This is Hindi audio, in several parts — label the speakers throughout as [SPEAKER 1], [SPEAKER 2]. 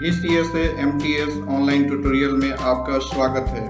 [SPEAKER 1] ECSA MTS ऑनलाइन ट्यूटोरियल में आपका स्वागत है।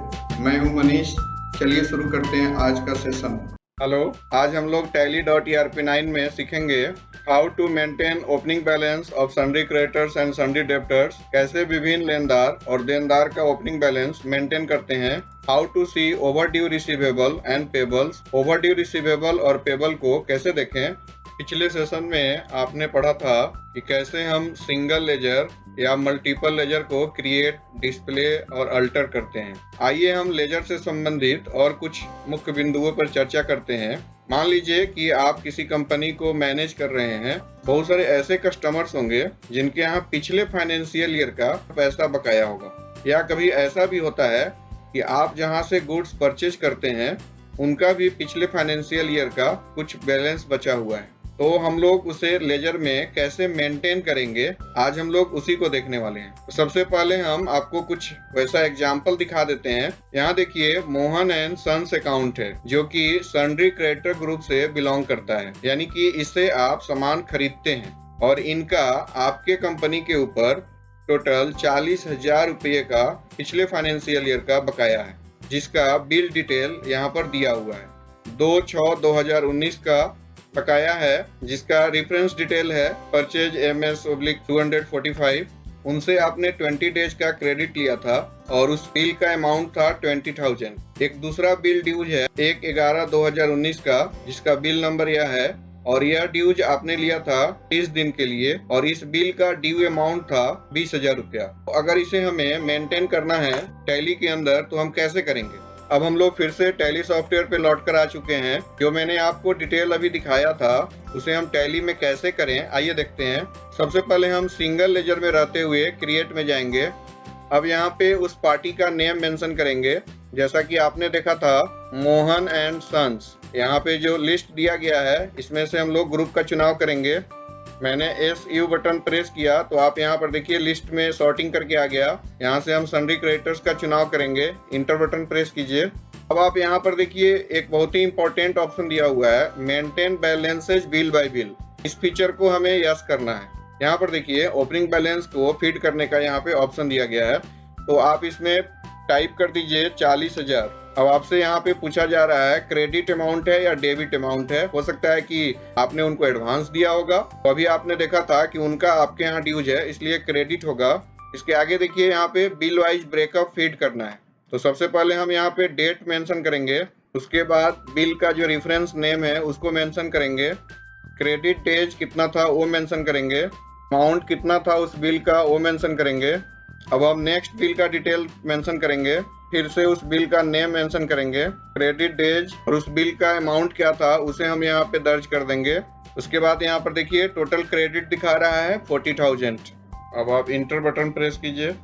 [SPEAKER 1] मैं हूं मनीष। चलिए शुरू करते हैं आज का सेशन। हेलो, आज हम लोग tally.erp9 में सीखेंगे how to maintain opening balance of sundry creditors and sundry debtors. कैसे विभिन्न लेनदार और देनदार का ओपनिंग बैलेंस मेंटेन करते हैं। How to see overdue receivable and payables. Overdue receivable और पेबल को कैसे देखें। पिछले सेशन में आपने पढ़ा था कि कैसे हम सिंगल लेजर या मल्टीपल लेजर को क्रिएट, डिस्प्ले और अल्टर करते हैं। आइए हम लेजर से संबंधित और कुछ मुख्य बिंदुओं पर चर्चा करते हैं। मान लीजिए कि आप किसी कंपनी को मैनेज कर रहे हैं। बहुत सारे ऐसे कस्टमर्स होंगे जिनके यहाँ पिछले फाइनेंशियल ईयर का पैसा बकाया होगा, या कभी ऐसा भी होता है कि आप जहाँ से गुड्स परचेज करते हैं उनका भी पिछले फाइनेंशियल ईयर का कुछ बैलेंस बचा हुआ है। तो हम लोग उसे लेजर में कैसे मेंटेन करेंगे, आज हम लोग उसी को देखने वाले हैं। तो सबसे पहले हम आपको कुछ वैसा एग्जांपल दिखा देते हैं। यहाँ देखिए, मोहन एंड सन्स अकाउंट है जो कि सन्ड्री क्रेडिटर ग्रुप से बिलोंग करता है, यानी कि इससे आप सामान खरीदते हैं और इनका आपके कंपनी के ऊपर टोटल 40,000 रुपये का पिछले फाइनेंशियल ईयर का बकाया है, जिसका बिल डिटेल यहाँ पर दिया हुआ है। 2/6/2019 का बकाया है, जिसका रेफरेंस डिटेल है परचेज MS/245। उनसे आपने 20 डेज का क्रेडिट लिया था और उस बिल का अमाउंट था 20,000। एक दूसरा बिल ड्यूज है 1/11/2019 का, जिसका बिल नंबर यह है, और यह ड्यूज आपने लिया था 30 दिन के लिए और इस बिल का ड्यू अमाउंट था 20,000 रुपया। तो अगर इसे हमें मेंटेन करना है टैली के अंदर तो हम कैसे करेंगे। अब हम लोग फिर से टैली सॉफ्टवेयर पे लौट कर आ चुके हैं। जो मैंने आपको डिटेल अभी दिखाया था उसे हम टैली में कैसे करें, आइए देखते हैं। सबसे पहले हम सिंगल लेजर में रहते हुए क्रिएट में जाएंगे। अब यहाँ पे उस पार्टी का नेम मेंशन करेंगे, जैसा कि आपने देखा था मोहन एंड सन्स। यहाँ पे जो लिस्ट दिया गया है इसमें से हम लोग ग्रुप का चुनाव करेंगे। मैंने SU बटन प्रेस किया तो आप यहाँ पर देखिए लिस्ट में सॉर्टिंग करके आ गया। यहाँ से हम सन्ड्री क्रेडिटर्स का चुनाव करेंगे, इंटर बटन प्रेस कीजिए। अब आप यहाँ पर देखिए एक बहुत ही इंपॉर्टेंट ऑप्शन दिया हुआ है, maintain balances bill bye bill. इस फीचर को हमें यस करना है। यहाँ पर देखिए ओपनिंग बैलेंस को फीड करने का यहाँ पे ऑप्शन दिया गया है, तो आप इसमें टाइप कर दीजिए 40,000। अब आपसे यहाँ पे पूछा जा रहा है क्रेडिट अमाउंट है या डेबिट अमाउंट है। हो सकता है कि आपने उनको एडवांस दिया होगा, तो अभी आपने देखा था कि उनका आपके यहाँ ड्यूज है, इसलिए क्रेडिट होगा। इसके आगे देखिए यहाँ पे बिल वाइज ब्रेकअप फीड करना है। तो सबसे पहले हम यहाँ पे डेट मेंशन करेंगे, उसके बाद बिल का जो रेफरेंस नेम है उसको मेंशन करेंगे, क्रेडिट डेज कितना था वो मेंशन करेंगे, अमाउंट कितना था उस बिल का वो मेंशन करेंगे। अब हम नेक्स्ट बिल का डिटेल मेंशन करेंगे, फिर से उस बिल का नेम मेंशन करेंगे, क्रेडिट डेज और उस बिल का अमाउंट क्या था उसे हम यहाँ पे दर्ज कर देंगे। उसके बाद यहाँ पर देखिए टोटल क्रेडिट दिखा रहा है 40,000। अब आप इंटर बटन प्रेस कीजिए।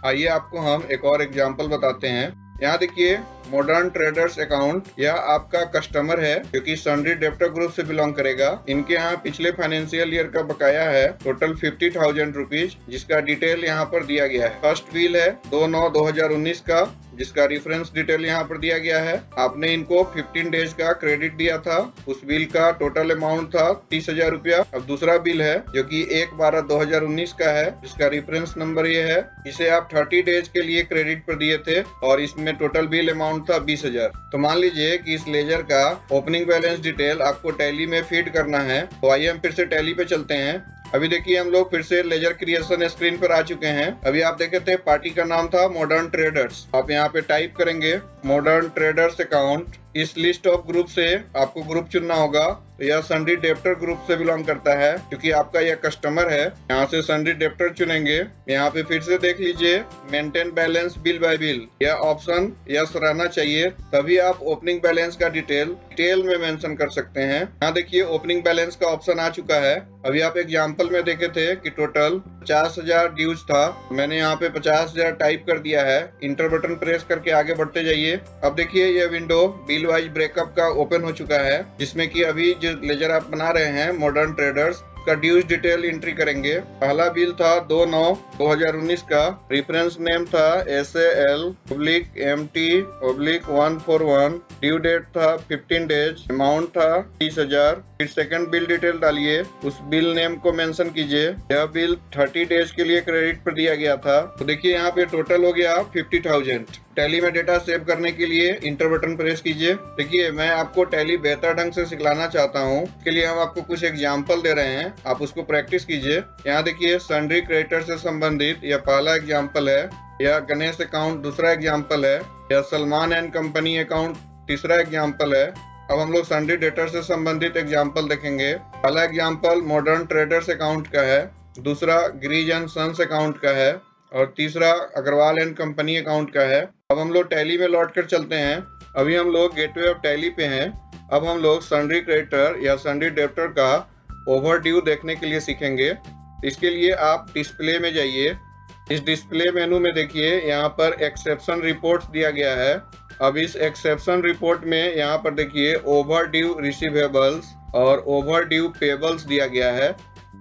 [SPEAKER 1] आइए आपको हम एक और एग्जांपल बताते हैं। यहाँ देखिए मॉडर्न ट्रेडर्स अकाउंट, यह आपका कस्टमर है जो कि सन्ड्री डेब्टर ग्रुप से बिलोंग करेगा। इनके यहाँ पिछले फाइनेंशियल ईयर का बकाया है टोटल 50,000 रुपीज, जिसका डिटेल यहाँ पर दिया गया है। फर्स्ट बिल है 2/9/2019 का, जिसका रेफरेंस डिटेल यहाँ पर दिया गया है। आपने इनको 15 डेज का क्रेडिट दिया था, उस बिल का टोटल अमाउंट था 30,000 रुपया। अब दूसरा बिल है जो कि 1/12/2019 का है, जिसका रेफरेंस नंबर ये है। इसे आप 30 डेज के लिए क्रेडिट पर दिए थे और इसमें टोटल बिल अमाउंट था 20,000। तो मान लीजिए कि इस लेजर का ओपनिंग बैलेंस डिटेल आपको टैली में फीड करना है। तो आइए हम फिर से टैली पे चलते हैं। अभी देखिए हम लोग फिर से लेजर क्रिएशन स्क्रीन पर आ चुके हैं। अभी आप देखे थे पार्टी का नाम था मॉडर्न ट्रेडर्स। आप यहाँ पे टाइप करेंगे मॉडर्न ट्रेडर्स अकाउंट। इस लिस्ट ऑफ ग्रुप से आपको ग्रुप चुनना होगा। तो यह सन्ड्री डेब्टर ग्रुप से बिलोंग करता है क्योंकि आपका यह कस्टमर है। यहाँ से सन्ड्री डेब्टर चुनेंगे। यहाँ पे फिर से देख लीजिए maintain balance bill bye bill, यह ऑप्शन यस रहना चाहिए, तभी आप ओपनिंग बैलेंस का डिटेल में मेंशन कर सकते हैं। यहाँ देखिए ओपनिंग बैलेंस का ऑप्शन आ चुका है। अभी आप एग्जाम्पल में देखे थे कि टोटल 50,000 ड्यूज था। मैंने यहाँ पे 50,000 टाइप कर दिया है। इंटर बटन प्रेस करके आगे बढ़ते जाइए। अब देखिए यह विंडो बिल वाइज ब्रेकअप का ओपन हो चुका है, जिसमें कि अभी जो लेजर आप बना रहे हैं मॉडर्न ट्रेडर्स, उसका ड्यूज डिटेल एंट्री करेंगे। पहला बिल था 2/9/2019 का। रेफरेंस नेम था SAL/MT/141। ड्यू डेट था 15 डेज। अमाउंट था 30,000। फिर सेकंड बिल डिटेल डालिए, उस बिल नेम को मेंशन कीजिए। यह बिल 30 डेज के लिए क्रेडिट पर दिया गया था। तो देखिए यहाँ पे टोटल हो गया 50,000। टैली में डेटा सेव करने के लिए इंटर बटन प्रेस कीजिए। देखिए मैं आपको टैली बेहतर ढंग से सिखलाना चाहता हूँ, इसके लिए हम आपको कुछ एग्जाम्पल दे रहे हैं, आप उसको प्रैक्टिस कीजिए। यहाँ देखिए सन्ड्री क्रेडिटर से संबंधित यह पहला एग्जाम्पल है, यह गणेश अकाउंट दूसरा एग्जाम्पल है, यह सलमान एंड कंपनी अकाउंट तीसरा एग्जाम्पल है। अब हम लोग सन्ड्री डेटर से संबंधित एग्जाम्पल देखेंगे। पहला एग्जाम्पल मॉडर्न ट्रेडर्स अकाउंट का है, दूसरा गिरीज एंड सन्स अकाउंट का है और तीसरा अग्रवाल एंड कंपनी अकाउंट का है। अब हम लोग टैली में लौट कर चलते हैं। अभी हम लोग गेटवे ऑफ टैली पे हैं। अब हम लोग सन्ड्री क्रेडिटर या सन्ड्री डेब्टर का ओवर ड्यू देखने के लिए सीखेंगे। इसके लिए आप डिस्प्ले में जाइए। इस डिस्प्ले मेनू में देखिए यहाँ पर एक्सेप्शन रिपोर्ट्स दिया गया है। अब इस एक्सेप्शन रिपोर्ट में यहाँ पर देखिए ओवर ड्यू रिसीवेबल्स और ओवर ड्यू पेबल्स दिया गया है।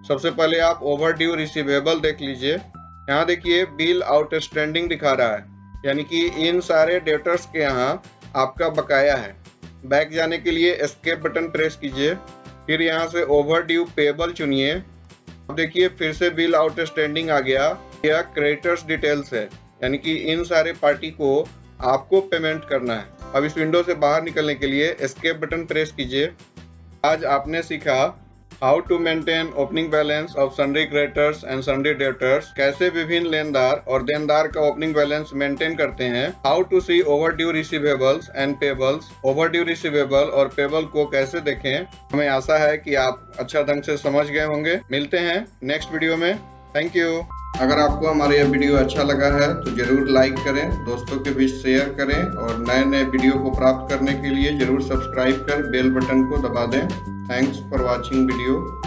[SPEAKER 1] सबसे पहले आप ओवर ड्यू रिसीवेबल देख लीजिए। यहाँ देखिए बिल आउटस्टैंडिंग दिखा रहा है, यानी कि इन सारे डेटर्स के यहाँ आपका बकाया है। बैक जाने के लिए एस्केप बटन प्रेस कीजिए, फिर यहाँ से ओवर ड्यू पेबल चुनिए। अब देखिए फिर से बिल आउटस्टैंडिंग आ गया। यह क्रेडिटर्स डिटेल्स है, यानी कि इन सारे पार्टी को आपको पेमेंट करना है। अब इस विंडो से बाहर निकलने के लिए एस्केप बटन प्रेस कीजिए। आज आपने सीखा how to maintain opening balance of sundry creditors and sundry debtors, कैसे विभिन्न लेनदार और देनदार का ओपनिंग बैलेंस मेंटेन करते हैं। How to see overdue receivables and payables, overdue receivable और पेबल को कैसे देखें। हमें आशा है कि आप अच्छा ढंग से समझ गए होंगे। मिलते हैं नेक्स्ट वीडियो में। Thank you. अगर आपको हमारा यह वीडियो अच्छा लगा है तो जरूर लाइक करें, दोस्तों के बीच शेयर करें और नए नए वीडियो को प्राप्त करने के लिए जरूर सब्सक्राइब कर बेल बटन को दबा दें। Thanks for watching video.